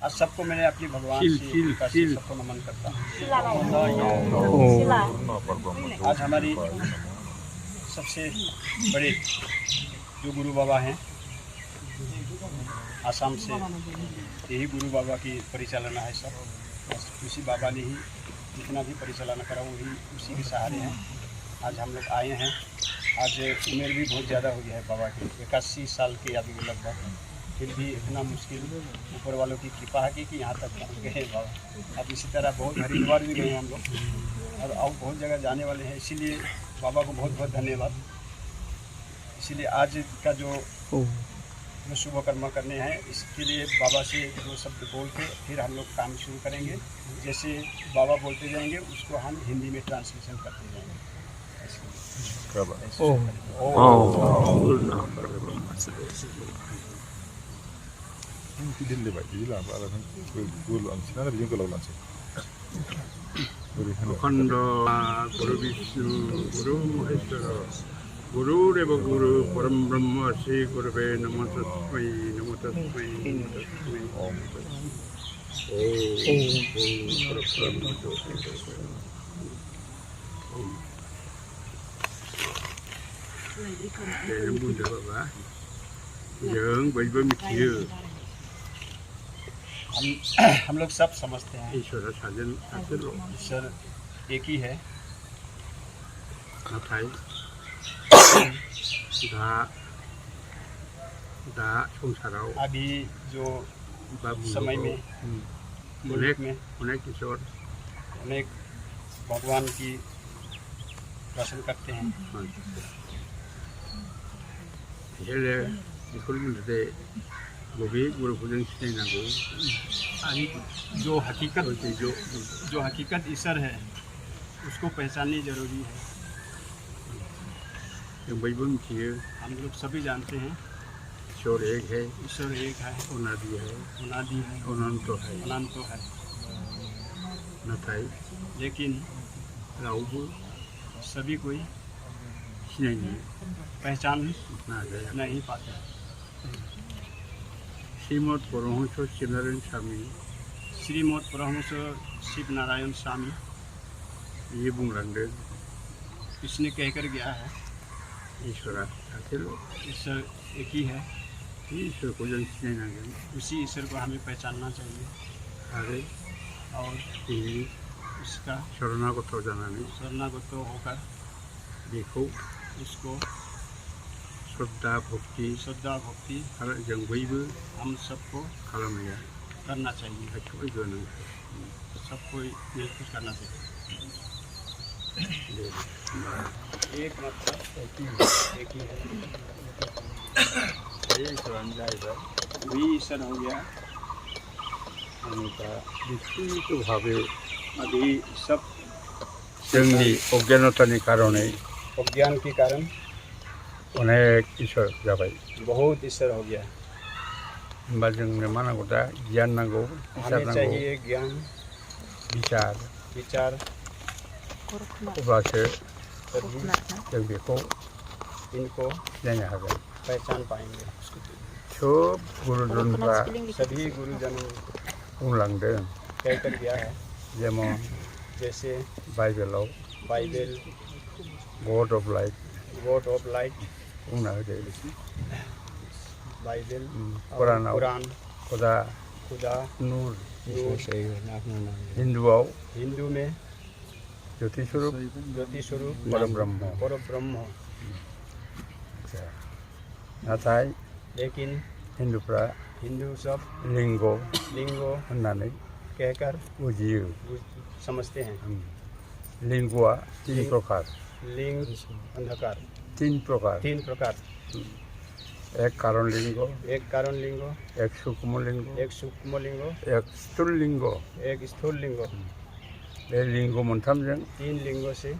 आज सबको मैंने अपनी भगवान से कृपा से सबको नमन करता हूँ। आज हमारी सबसे बड़े जो गुरु बाबा हैं आसाम से, यही गुरु बाबा की परिचालना है सब। बस उसी बाबा ने ही जितना भी परिचालना करा वही उसी के सहारे हैं। आज हम लोग आए हैं। आज उम्र भी बहुत ज़्यादा हो गया है बाबा की, 81 साल के अभी लगभग, फिर भी इतना मुश्किल ऊपर वालों की कृपा है कि यहाँ तक पहुँच गए हैं बाबा। अब इसी तरह बहुत हरिद्वार भी गए हैं हम लोग और बहुत जगह जाने वाले हैं, इसीलिए बाबा को बहुत बहुत धन्यवाद। इसीलिए आज का जो शुभ कर्म करने हैं, इसके लिए बाबा से दो शब्द बोल के फिर हम लोग काम शुरू करेंगे। जैसे बाबा बोलते जाएंगे उसको हम हिंदी में ट्रांसलेशन करते जाएंगे। अखंड गुरु विष्णु गुरु महेश्वर गुरुरेव गुरु परम ब्रह्म श्री गुरुवे नमः तस्मै नमः तस्मै नमः तस्मै ओम हम लोग सब समझते हैं ईश्वर एक ही है। अभी जो समय में अनेक ईश्वर अनेक भगवान की दर्शन करते हैं। जो हकीकत ईश्वर है उसको पहचाननी जरूरी है। हम लोग सभी जानते हैं ईश्वर एक है, अनादि है, अनंत है। लेकिन सभी कोई पहचान नहीं पाते। श्रीमद् परमहंस शिवनारायण स्वामी श्रीमद् परमहंस शिवनारायण स्वामी ये बुंलांदे इसने कहकर गया है ईश्वर एक ही है। ईश्वर को जन उसी ईश्वर को हमें पहचानना चाहिए और उसका शरणागत होकर देखो उसको श्रद्धा भक्ति हम सबको करना चाहिए। सबको मिलकर करना चाहिए। एक मतलब एक ही है, वही ईश्वर हो गया। अभी सब अज्ञान के कारण अनेक ईश्वर जाबाय, बहुत ईश्वर हो गया। ज्ञान नांगौ, हमें चाहिए ज्ञान विचार अब्लासो जों बेखौ इनको पहचान पाएंगे। सभी गुरुजनों कहकर गया है। जैसे Bible God of light Bible Quran खुदा नूर हिंदू में ज्योति स्वरूप परब्रह्म। लेकिन हिंदू सब लिंगो कहकर समझते हैं। लिंगुआ तीन प्रकार, अंधकार तीन प्रकार एक कारण लिंगो, एक सूक्ष्म लिंगो, एक स्थूल लिंगो। बे लिंगो मोनथामजों तीन लिंगों से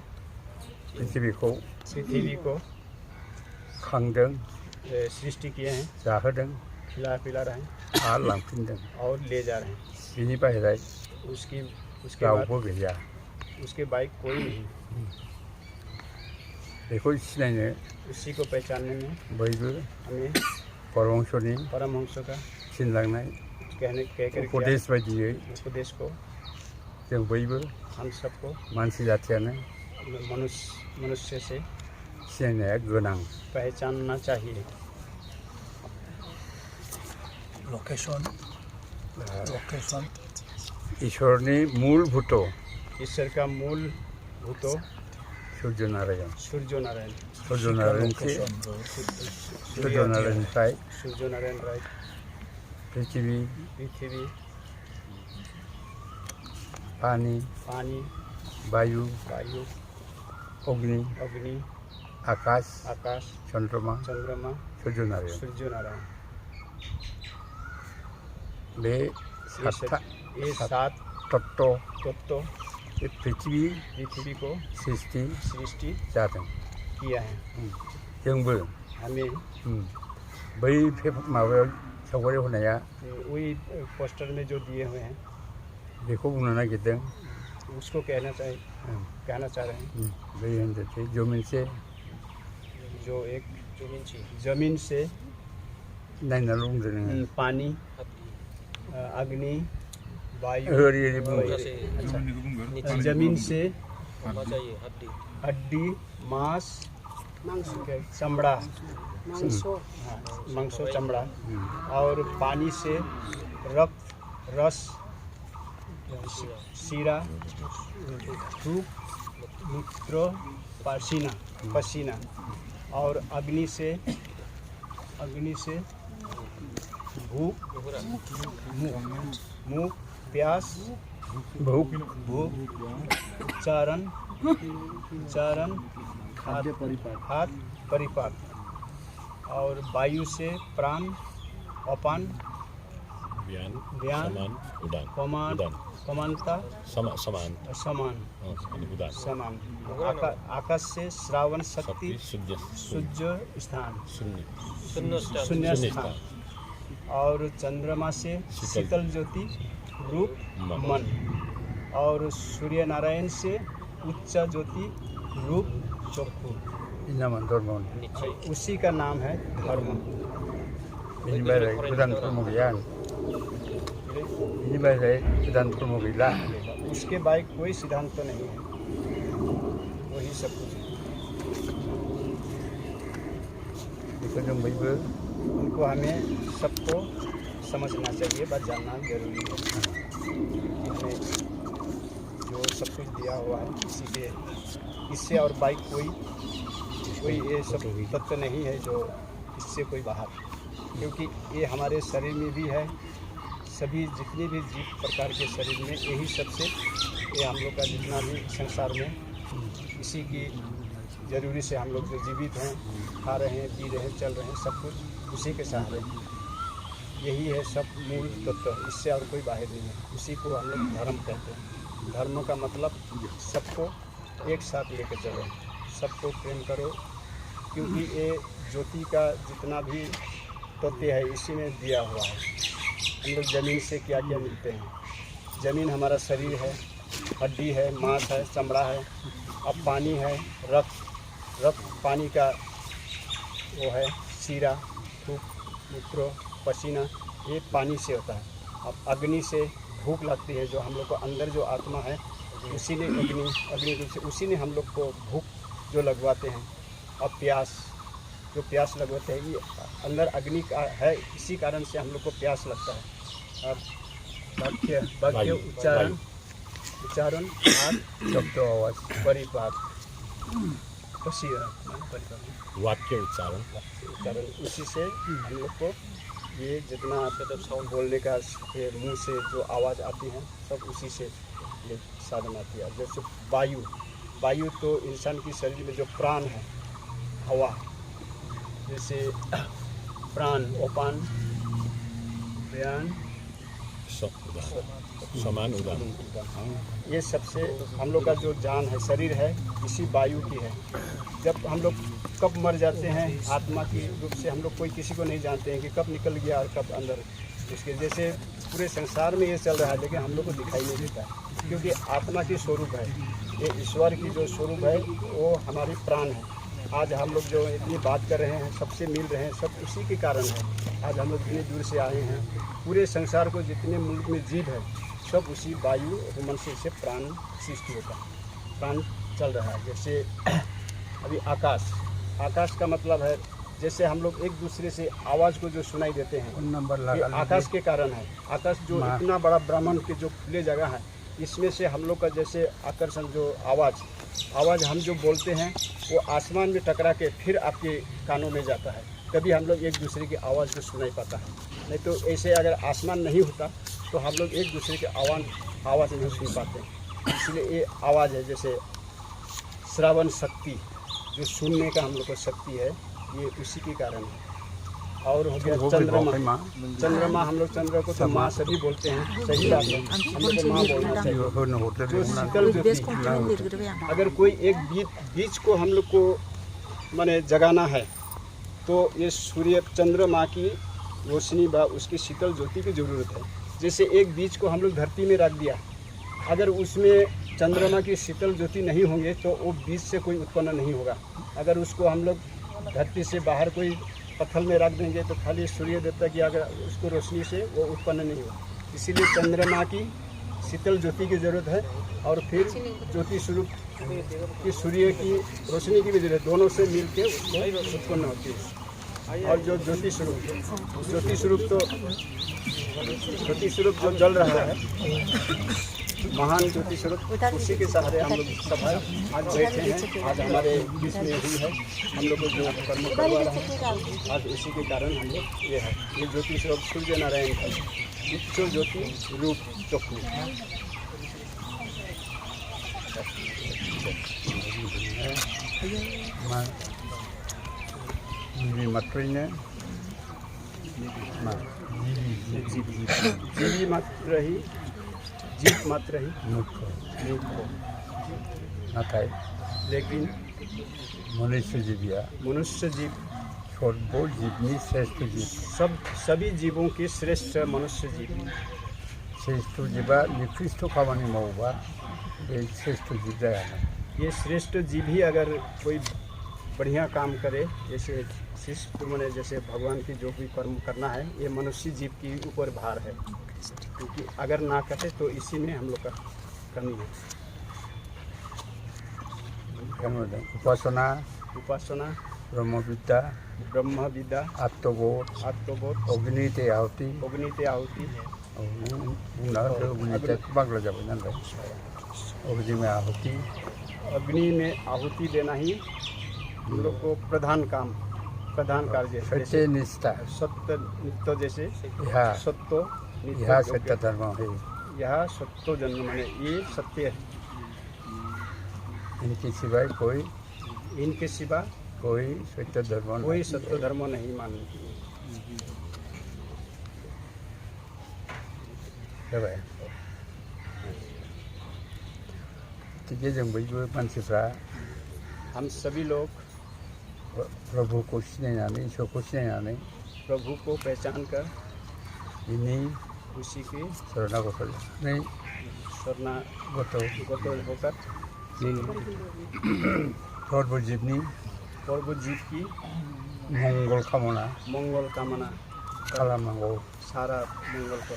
पृथ्वी को खांदों, सृष्टि किए हैं, जाहोदों, खिला पिला रहे हैं आरो लांफिनदों और ले जा रहे हैं। बिनि बाहेरा उसके बाद उसके बाइक कोई नहीं। बेखौ सिनायनो उसी को पहचानने में बयबो हमें परमहंसनि परमहंस का थिनलांनाय कह कर उपदेश बायदियै उपदेश को जों बयबो हम सबको मानसि जाथियानो मनुष्य से सिनायनाया गोनां। पहचानना चाहिए। लोकेशन ईश्वरनि मूल भूत ईश्वर का मूल भूत सूर्य नारायण सूर्य नारायण सूर्यनारायणनिफ्राय सूर्य नारायण राय पृथ्वी पृथ्वी पानी पानी वायु वायु अग्नि अग्नि आकाश आकाश चंद्रमा चंद्रमा सूर्य नारायण सूर्य नारायण बे ये सात तत्व तत्व बे पृथ्वी को सृष्टि जादों किया है। जोंबो हमें बै माबायाव सावगारि होनाया वही पोस्टर में जो दिए हुए हैं बेखौ बुंनो नागिरदों। उसको कहना चाह रहे हैं बै होनदों जो मोनसे जो एक जमीन से नायनाल' बुंदों नोङो पानी अग्नि वायु ओरै बुंदों जमीन से हड्डी मांस चमड़ा मांसो चमड़ा और पानी से रक्त रस शीरा धूप मूत्र पसीना और अग्नि से भूख मुँह प्यास भूख उच्चारण हाथ परिपाक और वायु से प्राण अपान व्यान समानता समान आकाश से श्रावण शक्ति सूर्य स्थान शून्य स्थान और चंद्रमा से शीतल ज्योति रूप मन और सूर्य नारायण से उच्च ज्योति रूप चक्षु उसी का नाम है धर्म। उसके बाइक कोई सिद्धांत तो नहीं है, वही सब कुछ उनको हमें सबको समझना चाहिए, बात जानना जरूरी है। हमें जो सब कुछ दिया हुआ है इससे और बाइक कोई ये सब तत्व नहीं है जो इससे कोई बाहर, क्योंकि ये हमारे शरीर में भी है। सभी जितने भी जीव प्रकार के शरीर में यही सबसे ये हम लोग का जितना भी संसार में इसी की ज़रूरी से हम लोग जो जीवित हैं, खा रहे हैं, पी रहे हैं, चल रहे हैं, सब कुछ उसी के सहारे। यही है सब मूल तत्व, इससे और कोई बाहर नहीं है। उसी को हम लोग धर्म कहते हैं। धर्म का मतलब सबको एक साथ लेकर चलो, सबको प्रेम करो, क्योंकि ये ज्योति का जितना भी तत्व है इसी में दिया हुआ है। हम लोग ज़मीन से क्या क्या मिलते हैं? ज़मीन हमारा शरीर है, हड्डी है, मांस है, चमड़ा है, अब पानी है, रक्त पानी का वो है, शीरा धूप मूत्र पसीना, ये पानी से होता है। अब अग्नि से भूख लगती है, जो हम लोग को अंदर जो आत्मा है उसी ने अग्नि रूप से उसी ने हम लोग को भूख जो लगवाते हैं। अब जो प्यास लगवाते हैं ये अंदर अग्नि का है, इसी कारण से हम लोग को प्यास लगता है। अब वाक्य उच्चारण हाथ शब्द आवाज परिपाक वाक्य उच्चारण उसी से हम लोग को ये जितना साउंड बोलने का मुंह से जो आवाज़ आती है सब उसी से ये साधन आती है। जैसे वायु तो इंसान की शरीर में जो प्राण है, हवा, जैसे प्राण अपान व्यान समान उदान, ये सबसे हम लोग का जो जान है, शरीर है, इसी वायु की है। जब हम लोग कब मर जाते हैं आत्मा की रूप से, हम लोग कोई किसी को नहीं जानते हैं कि कब निकल गया और कब अंदर इसके। जैसे पूरे संसार में ये चल रहा है, लेकिन हम लोग को दिखाई नहीं देता, क्योंकि आत्मा की स्वरूप है। ये ईश्वर की जो स्वरूप है वो हमारी प्राण है, आज हम लोग जो इतनी बात कर रहे हैं, सबसे मिल रहे हैं, सब उसी के कारण है। आज हम लोग इतनी दूर से आए हैं। पूरे संसार को जितने मुल्क में जीव है, सब उसी वायु हुमन से प्राण सृष्टि होता है, प्राण चल रहा है। जैसे अभी आकाश का मतलब है, जैसे हम लोग एक दूसरे से आवाज़ को जो सुनाई देते हैं, ये आकाश के कारण है। आकाश जो इतना बड़ा ब्रह्मांड के जो खुले जगह है, इसमें से हम लोग का जैसे आकर्षण जो आवाज़ हम जो बोलते हैं, वो आसमान में टकरा के फिर आपके कानों में जाता है। तभी हम लोग एक दूसरे की आवाज़ को सुनाई पाता है। नहीं तो ऐसे अगर आसमान नहीं होता तो हम लोग एक दूसरे की आवाज़ नहीं सुन पाते। इसलिए ये आवाज़ है, जैसे श्रवण शक्ति जो सुनने का हम लोग को शक्ति है, ये उसी के कारण है। और हो गया चंद्रमा, हम लोग चंद्र को तो माँ सभी बोलते हैं, सही बात है, हम लोग को माँ बोलना चाहिए। जो शीतल ज्योति, अगर कोई एक बीज को हम लोग को माने जगाना है, तो ये सूर्य चंद्रमा की रोशनी व उसकी शीतल ज्योति की ज़रूरत है। जैसे एक बीज को हम लोग धरती में रख दिया, अगर उसमें चंद्रमा की शीतल ज्योति नहीं होंगे तो वो बीज से कोई उत्पन्न नहीं होगा। अगर उसको हम लोग धरती से बाहर कोई पत्थर में रख देंगे तो खाली सूर्य देवता की अगर उसको रोशनी से वो उत्पन्न नहीं होगा। इसीलिए चंद्रमा की शीतल ज्योति की ज़रूरत है, और फिर ज्योति स्वरूप की सूर्य की रोशनी की भी जरूरत, दोनों से मिलके उसको उत्पन्न होती है। और जो ज्योति स्वरूप जो जल रहा है, महान ज्योति स्वरूप, उसी के सहारे हम लोग सब आज बैठे हैं। आज हमारे बीच में ही है, हम लोग को जो कर्म करवा रहा है, आज उसी के कारण हम लोग ये है। ये ज्योति स्वरूप सूर्य नारायण का इच्छो ज्योति रूप चोखू। जीव मात्र ही मूर्ख, लेकिन मनुष्य जीव सभी जीवों की श्रेष्ठ मनुष्य जीव। श्रेष्ठ जीवा निकृष्ट खामानि मावोबा बे श्रेष्ठ जीव जाया ना। ये श्रेष्ठ जीव ही अगर कोई बढ़िया काम करे, जैसे शिष्ट मैंने जैसे भगवान की जो भी कर्म करना है, ये मनुष्य जीव के ऊपर भार है, क्योंकि अगर ना करे तो इसी में हम लोग का कमी है। उपासना, ब्रह्म विद्या, आत्मबोध, अग्निते आहुति, अग्नि में आहुति देना ही हम लोग को प्रधान कार्य है। सत्य निष्ठा, सत्य नित्य, जैसे सत्य धर्म है। यह सत्य जन्म माने ये सत्य है। इनके सिवा कोई सत्य धर्म नहीं मानते। हम सभी लोग प्रभु को सिनायनानै, ईश्वर को सिनायनानै, प्रभु को पहचान कर उसी की शरणागत होकर सर्वजीव की मंगल कामना खालामनांगौ। सारा मंगल को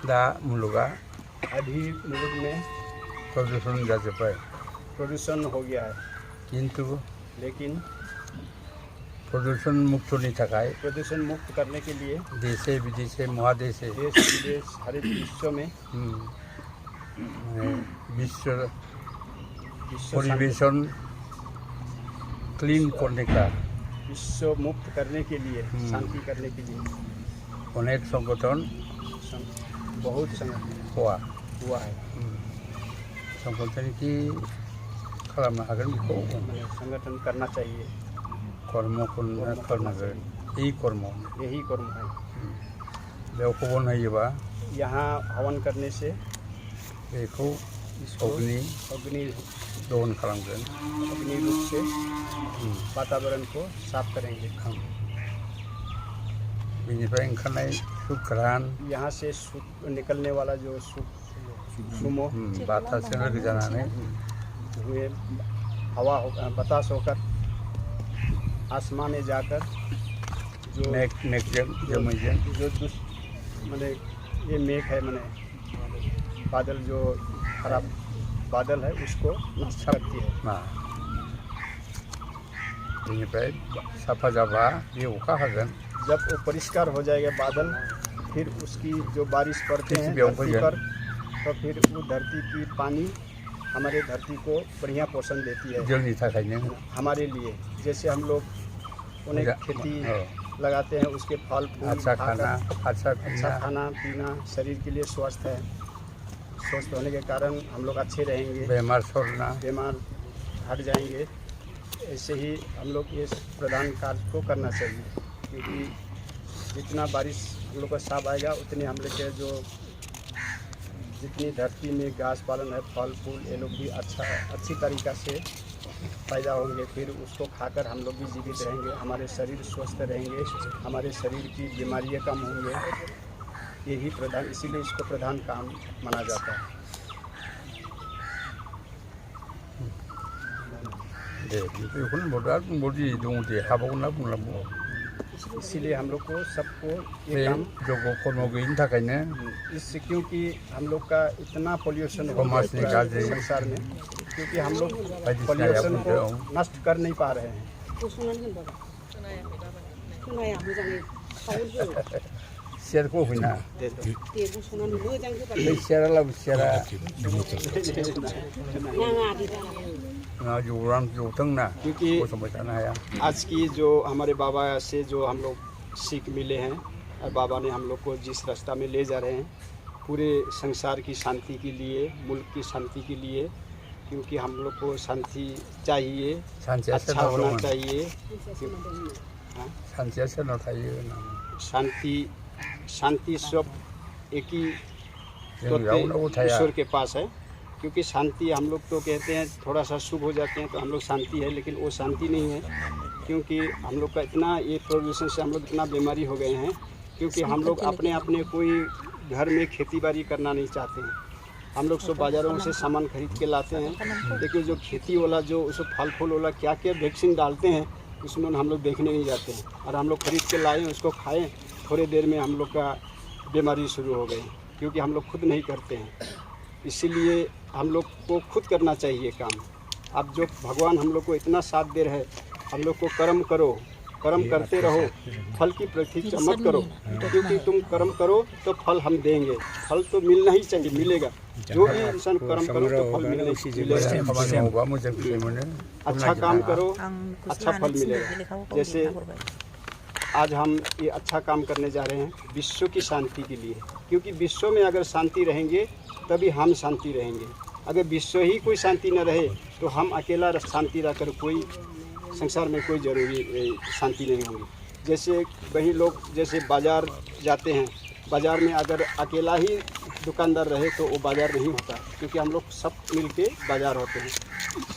दा मुलुगा अभी मुल्क में प्रदूषण हो गया है, किंतु लेकिन प्रदूषण मुक्त करने के लिए देशे विदेशे महादेशे देश विदेश हर एक विश्व में विश्व परिवेशन क्लीन करने का, विश्व मुक्त करने के लिए, शांति करने के लिए अनेक संगठन बहुत संगठन हुआ है। संगठन की खालामनो हागोन बेखौ संगठन करना चाहिए। कर्म यही कर्म है। बेयाव हवन होयोबा, यहाँ हवन करने से बेखौ अग्नि दहन खालामगोन, अग्नि रूप से वातावरण को साफ करेंगे। बेनिफ्राय ओंखारनाय सुक्रान यहाँ से निकलने वाला जो सुमो बातासजों लोगो जानानै धुएं हवा बतास होकर आसमान में जाकर जो मेघजों जोमैजों जो मैंने ये मेघ है मैंने बादल जो खराब बादल है उसको नष्ट करती है। बेनिफ्राय साफा जाबा बे अखा हागोन जब वो परिष्कार हो जाएगा बादल फिर उसकी जो बारिश पड़ते हैं बेयाव धरती फैगोन। पर तो फिर वो धरती की पानी हमारे धरती को बढ़िया पोषण देती है जोंनि थाखायनो हमारे लिए। जैसे हम लोग उन्हें खेती लगाते हैं उसके फल फूल अच्छा खाकर खाना अच्छा अच्छा खाना पीना शरीर के लिए स्वस्थ है। स्वस्थ होने के कारण हम लोग अच्छे रहेंगे, बेमार सरना बीमार हट जाएंगे। ऐसे ही हम लोग ये प्रधान कार्य को करना चाहिए क्योंकि जितना बारिश हम लोग का साफ आएगा उतने हम लोग के जो जितनी धरती में घास पालन है फल फूल ये लोग भी अच्छी तरीक़ा से पैदा होंगे। फिर उसको खाकर हम लोग भी जीवित रहेंगे, हमारे शरीर स्वस्थ रहेंगे, हमारे शरीर की बीमारियां कम होंगे। यही प्रधान इसीलिए इसको प्रधान काम माना जाता है। दे बेखौनो बुंदों आरो बुंबावदि दङ दे हाबावगोन ना बुंलांबाव इसीलिए हम लोग को सबको बे ये काम जग कर्म गैयिनि थाखायनो इससे क्योंकि हम लोग का इतना पोल्यूशन हो समाज में गया गाज्रि संसार में क्योंकि हम लोग बायदिसिना पोल्यूशन को याबो नष्ट कर नहीं पा रहे हैं। सियारखौ होफैना दे दो। बै सियारा लाबो सियारा जौथों ना क्योंकि गसंबाय थानो हाया आज की जो हमारे बाबा से जो हम लोग सीख मिले हैं और बाबा ने हम लोग को जिस रास्ता में ले जा रहे हैं पूरे संसार की शांति के लिए मुल्क की शांति के लिए क्योंकि हम लोग को शांति चाहिए सानसेया अच्छा सोरनाव होना दंमोन चाहिए। सानसेया सोरनाव थायो शांति सब एक ही जों रावनावबो थाया ईश्वर के पास है क्योंकि शांति हम लोग तो कहते हैं थोड़ा सा शुभ हो जाते हैं तो हम लोग शांति है लेकिन वो शांति नहीं है क्योंकि हम लोग का इतना ये प्रदूषण से हम लोग इतना बीमारी हो गए हैं क्योंकि हम लोग अपने अपने कोई घर में खेती बाड़ी करना नहीं चाहते हैं। हम लोग सब बाज़ारों से सामान खरीद के लाते हैं लेकिन जो खेती वाला जो उसमें फल फूल वाला क्या क्या वैक्सीन डालते हैं उसमें हम लोग देखने नहीं जाते हैं और हम लोग खरीद के लाए उसको खाएं थोड़ी देर में हम लोग का बीमारी शुरू हो गई क्योंकि हम लोग खुद नहीं करते हैं। इसीलिए हम लोग को खुद करना चाहिए काम। अब जो भगवान हम लोग को इतना साथ दे रहे हैं हम लोग को कर्म करो, कर्म करते रहो, फल की प्रतीक्षा मत करो क्योंकि तुम कर्म करो तो फल हम देंगे। फल तो मिलना ही चाहिए, मिलेगा। जो भी इंसान कर्म करो तो फल मिलेगा। खामानि मावोबा मोजां फिथाइ मोनो अच्छा काम करो अच्छा फल मिलेगा। जैसे आज हम ये अच्छा काम करने जा रहे हैं विश्व की शांति के लिए क्योंकि विश्व में अगर शांति रहेंगे तभी हम शांति रहेंगे। अगर विश्व ही कोई शांति न रहे तो हम अकेला शांति रहकर कोई संसार में कोई ज़रूरी शांति नहीं होगी। जैसे वही लोग जैसे बाज़ार जाते हैं, बाज़ार में अगर अकेला ही दुकानदार रहे तो वो बाज़ार नहीं होता क्योंकि हम लोग सब मिल के बाज़ार होते हैं,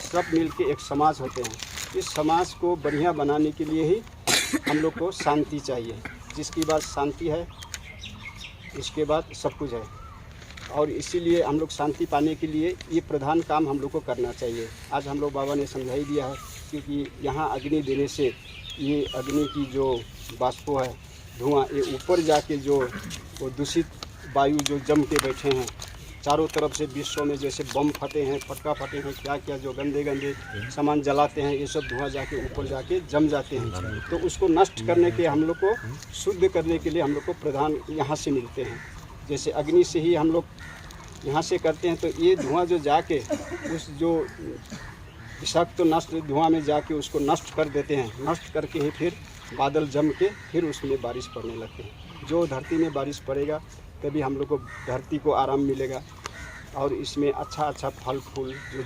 सब मिल के एक समाज होते हैं। इस समाज को बढ़िया बनाने के लिए ही हम लोग को शांति चाहिए। जिसकी बात शांति है इसके बाद सब कुछ है और इसीलिए हम लोग शांति पाने के लिए ये प्रधान काम हम लोग को करना चाहिए। आज हम लोग बाबा ने समझा ही दिया है क्योंकि यहाँ अग्नि देने से ये अग्नि की जो बाष्पो है धुआं ये ऊपर जाके जो वो दूषित वायु जो जम के बैठे हैं चारों तरफ से विश्व में जैसे बम फटे हैं, फटका फटे हैं, क्या क्या जो गंदे गंदे सामान जलाते हैं ये सब धुआं जाके ऊपर जाके जम जाते हैं। तो उसको नष्ट करने के हम लोग को शुद्ध करने के लिए हम लोग को प्रधान यहाँ से मिलते हैं। जैसे अग्नि से ही हम लोग यहाँ से करते हैं तो ये धुआं जो जाके उस जो विषाक्त तो नष्ट धुआं में जाके उसको नष्ट कर देते हैं। नष्ट करके ही फिर बादल जम के फिर उसमें बारिश पड़ने लगते हैं। जो धरती में बारिश पड़ेगा तभी हम लोग को धरती को आराम मिलेगा और इसमें अच्छा अच्छा फल फूल जो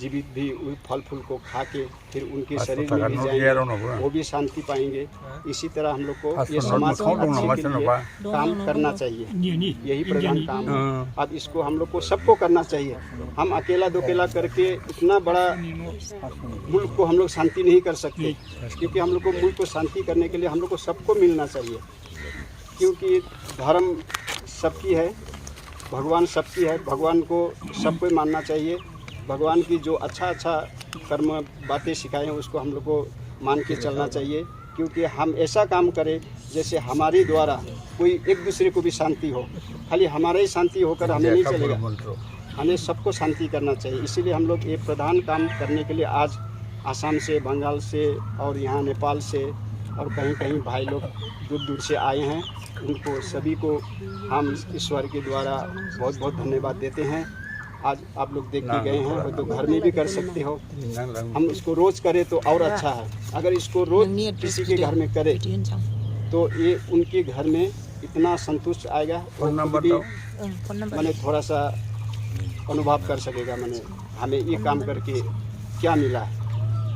जीवित भी उस फल फूल को खा के फिर उनके शरीर में भी जाएंगे, वो भी शांति पाएंगे। इसी तरह हम लोग को ये समाज के अच्छे के लिए काम करना चाहिए, यही प्रधान काम है। अब इसको हम लोग को सबको करना चाहिए। हम अकेला दोकेला करके इतना बड़ा मुल्क को हम लोग शांति नहीं कर सकते क्योंकि हम लोग को मुल्क को शांति करने के लिए हम लोग को सबको मिलना चाहिए। क्योंकि धर्म सबकी है, भगवान सबकी है, भगवान को सबको मानना चाहिए। भगवान की जो अच्छा कर्म बातें सिखाए हैं उसको हम लोग को मान के चलना चाहिए, क्योंकि हम ऐसा काम करें जैसे हमारे द्वारा कोई एक दूसरे को भी शांति हो। खाली हमारा ही शांति होकर हमें नहीं चलेगा, हमें सबको शांति करना चाहिए। इसीलिए हम लोग ये प्रधान काम करने के लिए आज आसाम से, बंगाल से और यहाँ नेपाल से और कहीं कहीं भाई लोग दूर दूर से आए हैं। उनको सभी को हम ईश्वर के द्वारा बहुत बहुत धन्यवाद देते हैं। आज आप लोग देख के गए हैं, तो घर में भी कर सकते हो। हम इसको रोज़ करें तो और अच्छा है। अगर इसको रोज़ किसी के घर में करें तो ये उनके घर में इतना संतुष्ट आएगा, मैंने थोड़ा सा अनुभव कर सकेगा, मैंने हमें ये काम करके क्या मिला है,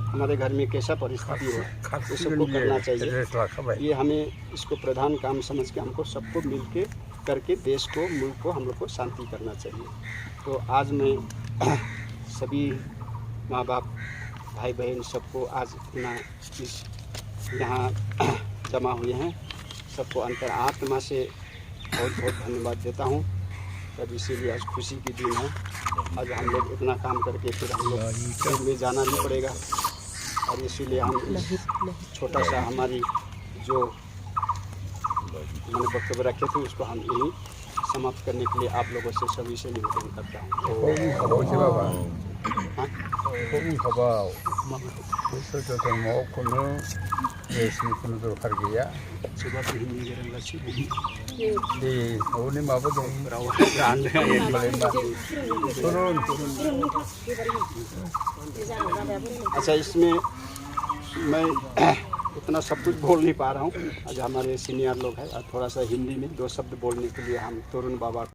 हमारे घर में कैसा परिस्थिति हो, ये सबको करना चाहिए। ये हमें इसको प्रधान काम समझ के हमको सबको मिल के करके देश को, मुल्क को, हम लोग को शांति करना चाहिए। तो आज मैं सभी माँ बाप, भाई बहन सबको आज इतना इस यहाँ जमा हुए हैं, सबको अंतर आत्मा से बहुत बहुत धन्यवाद देता हूँ। तब इसीलिए आज खुशी की दिन है। आज हम लोग इतना काम करके फिर हम लोग फिर में जाना भी पड़ेगा, और इसीलिए हम छोटा सा हमारी जो मैंने वक्तव्य रखे थे उसको हम यही समाप्त करने के लिए आप लोगों से सभी से निवेदन करता हूँ। सुबह से हिंदी अच्छा, इसमें मैं उतना सब कुछ बोल नहीं पा रहा हूँ। आज हमारे सीनियर लोग हैं, थोड़ा सा हिंदी में 2 शब्द बोलने के लिए हम तरुण बाबा